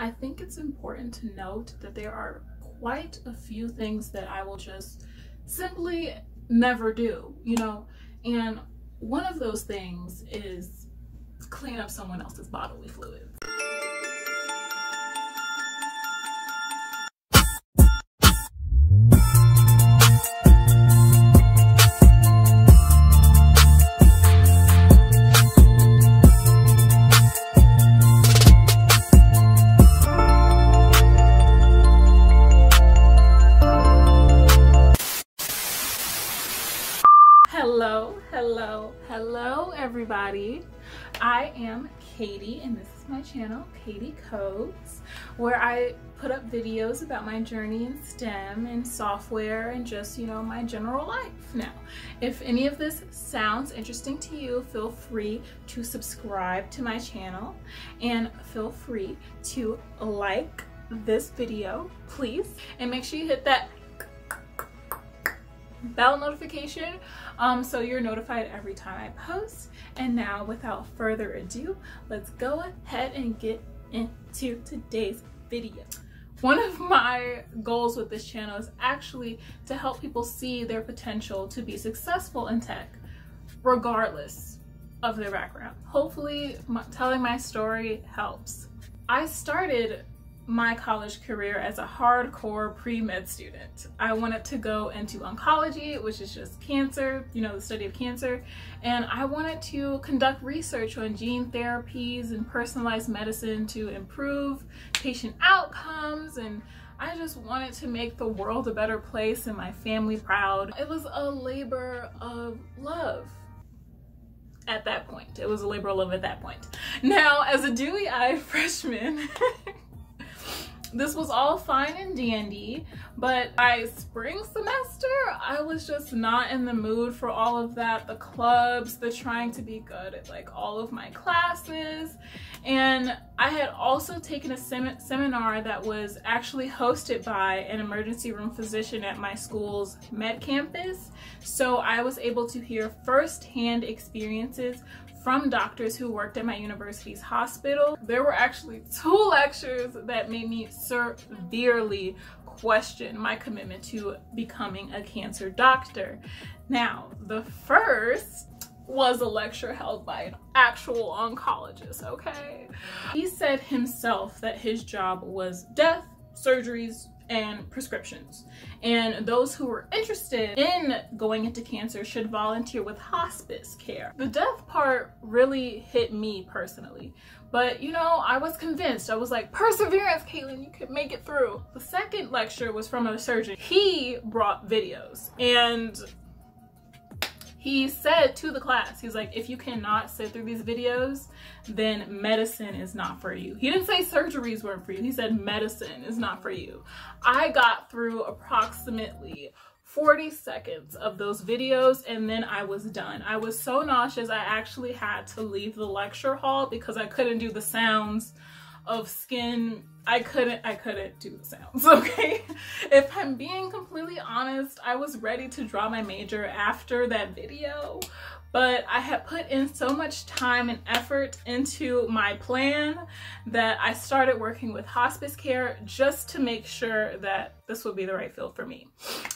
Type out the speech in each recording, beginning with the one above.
I think it's important to note that there are quite a few things that I will just simply never do, you know, and one of those things is clean up someone else's bodily fluids. Hello everybody. I am Katie and this is my channel, Katie Codes, where I put up videos about my journey in STEM and software and just, you know, my general life. Now, if any of this sounds interesting to you, feel free to subscribe to my channel and feel free to like this video, please, and make sure you hit that bell notification so you're notified every time I post. And now, without further ado, let's go ahead and get into today's video. One of my goals with this channel is actually to help people see their potential to be successful in tech, regardless of their background. Hopefully, telling my story helps. I started my college career as a hardcore pre-med student. I wanted to go into oncology, which is just cancer, you know, the study of cancer, and I wanted to conduct research on gene therapies and personalized medicine to improve patient outcomes, and I just wanted to make the world a better place and my family proud. It was a labor of love. At that point, it was a labor of love at that point. Now, as a dewy-eyed freshman, this was all fine and dandy, but by spring semester, I was just not in the mood for all of that. The clubs, the trying to be good at like all of my classes. And I had also taken a seminar that was actually hosted by an emergency room physician at my school's med campus. So I was able to hear firsthand experiences from doctors who worked at my university's hospital. There were actually 2 lectures that made me severely question my commitment to becoming a cancer doctor. Now, the first was a lecture held by an actual oncologist, okay? He said himself that his job was death, surgeries, and prescriptions, and those who were interested in going into cancer should volunteer with hospice care. The death part really hit me personally, but you know, I was convinced. I was like, perseverance, Caitlin, you could make it through. The second lecture was from a surgeon. He brought videos, and he said to the class, he's like, if you cannot sit through these videos, then medicine is not for you. He didn't say surgeries weren't for you. He said medicine is not for you. I got through approximately 40 seconds of those videos and then I was done. I was so nauseous, I actually had to leave the lecture hall because I couldn't do the sounds of skin. I couldn't do the sounds, okay? If I'm being completely honest, I was ready to draw my major after that video, but I had put in so much time and effort into my plan that I started working with hospice care just to make sure that this would be the right field for me.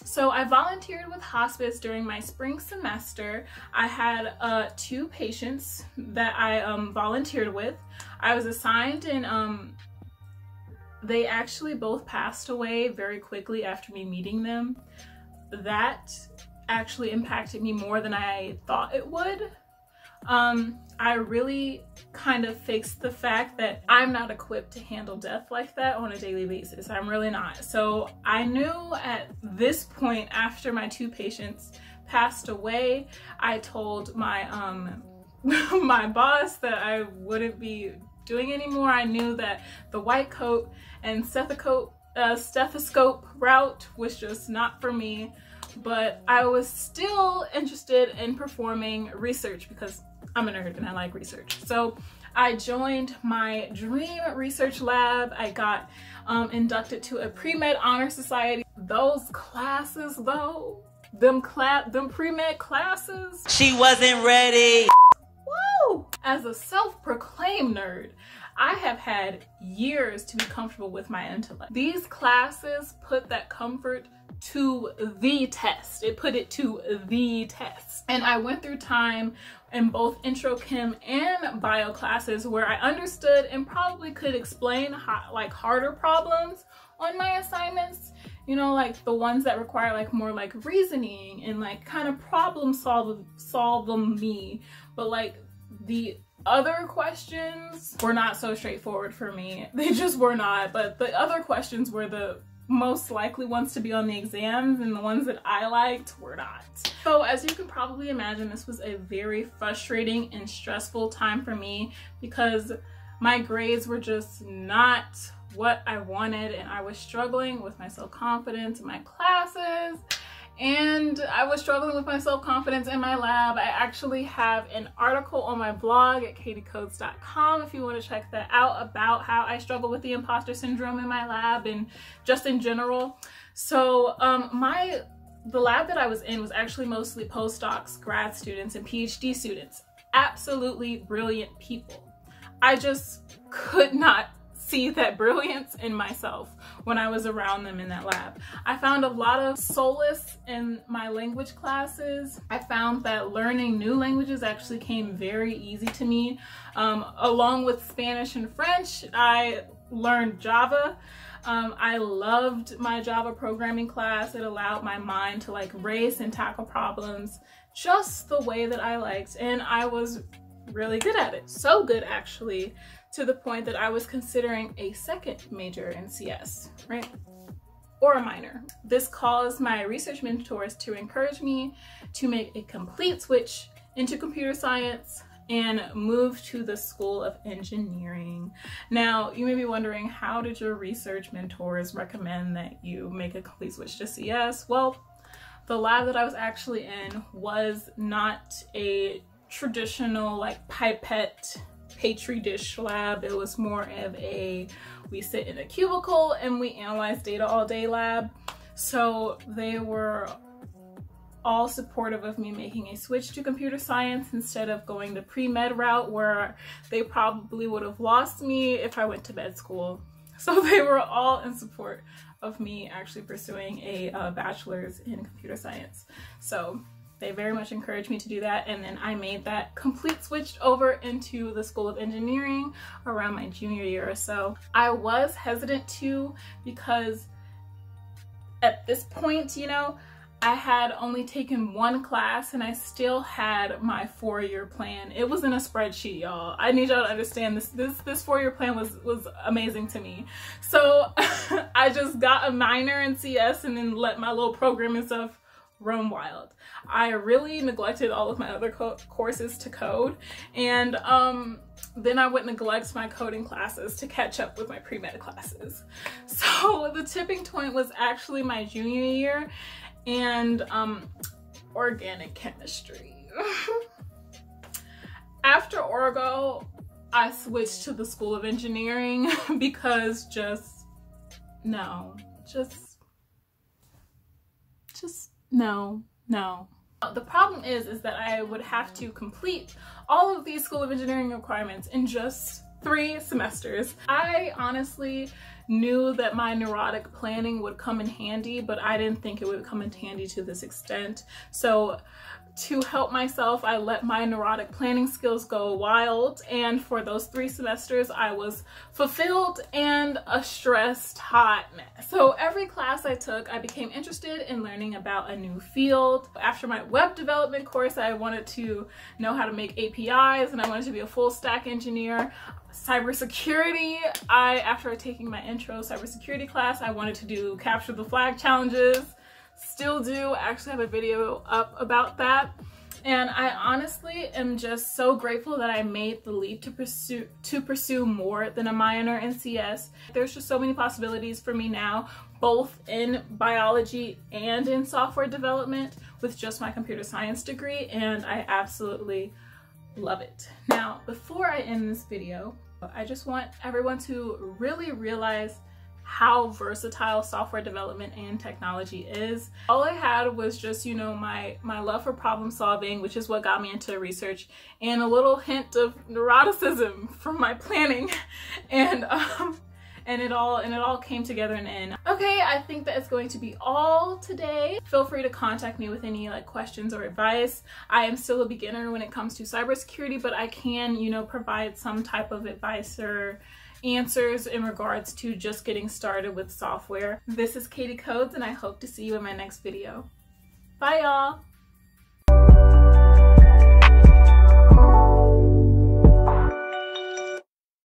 So I volunteered with hospice during my spring semester. I had 2 patients that I volunteered with. I was assigned, and they actually both passed away very quickly after me meeting them. That actually impacted me more than I thought it would. I really kind of faced the fact that I'm not equipped to handle death like that on a daily basis. I'm really not. So I knew at this point, after my 2 patients passed away, I told my my boss that I wouldn't be doing anymore. I knew that the white coat and stethoscope route was just not for me, but I was still interested in performing research because I'm a nerd and I like research. So I joined my dream research lab. I got inducted to a pre-med honor society. Those classes though, them pre-med classes. She wasn't ready. Woo! As a self-proclaimed nerd, I have had years to be comfortable with my intellect. These classes put that comfort to the test. It put it to the test. And I went through time in both intro chem and bio classes where I understood and probably could explain like harder problems on my assignments, you know, like the ones that require like more like reasoning and like kind of problem solve me. But like the other questions were not so straightforward for me. They just were not. But the other questions were the most likely ones to be on the exams, and the ones that I liked were not. So as you can probably imagine, this was a very frustrating and stressful time for me because my grades were just not what I wanted, and I was struggling with my self-confidence in my classes, and I was struggling with my self-confidence in my lab. I actually have an article on my blog at katiecodes.com if you want to check that out about how I struggle with the imposter syndrome in my lab and just in general. So the lab that I was in was actually mostly postdocs, grad students, and PhD students. Absolutely brilliant people. I just could not see that brilliance in myself when I was around them in that lab. I found a lot of solace in my language classes. I found that learning new languages actually came very easy to me. Along with Spanish and French, I learned Java. I loved my Java programming class. It allowed my mind to like race and tackle problems just the way that I liked, and I was really good at it. So good actually, to the point that I was considering a second major in CS, right? Or a minor. This caused my research mentors to encourage me to make a complete switch into computer science and move to the School of Engineering. Now, you may be wondering, how did your research mentors recommend that you make a complete switch to CS? Well, the lab that I was actually in was not a traditional like pipette petri dish lab. It was more of a we sit in a cubicle and we analyze data all day lab. So they were all supportive of me making a switch to computer science instead of going the pre-med route where they probably would have lost me if I went to med school. So they were all in support of me actually pursuing a bachelor's in computer science. So they very much encouraged me to do that, and then I made that complete switch over into the School of Engineering around my junior year or so. I was hesitant too because at this point, you know, I had only taken one class and I still had my 4-year plan. It was in a spreadsheet, y'all. I need y'all to understand this 4-year plan was amazing to me. So I just got a minor in CS and then let my little programming stuff run wild. I really neglected all of my other courses to code, and then I would neglect my coding classes to catch up with my pre-med classes. So the tipping point was actually my junior year and organic chemistry. After Orgo, I switched to the School of Engineering because just no. The problem is that I would have to complete all of these School of Engineering requirements in just 3 semesters. I honestly knew that my neurotic planning would come in handy, but I didn't think it would come in handy to this extent. So to help myself, I let my neurotic planning skills go wild, and for those 3 semesters I was fulfilled and a stressed hot mess. So every class I took, I became interested in learning about a new field. After my web development course, I wanted to know how to make APIs and I wanted to be a full stack engineer. Cybersecurity, after taking my intro cybersecurity class, I wanted to do capture the flag challenges. Still do. I actually have a video up about that, and I honestly am just so grateful that I made the leap to pursue more than a minor in CS. There's just so many possibilities for me now, both in biology and in software development with just my computer science degree, and I absolutely love it. Now, before I end this video, I just want everyone to really realize how versatile software development and technology is. All I had was just, you know, my love for problem solving, which is what got me into research, and a little hint of neuroticism from my planning, and it all came together in the end. Okay, I think that is going to be all today. Feel free to contact me with any like questions or advice. I am still a beginner when it comes to cybersecurity, but I can, you know, provide some type of advice or answers in regards to just getting started with software. This is Katie Codes, and I hope to see you in my next video. Bye, y'all.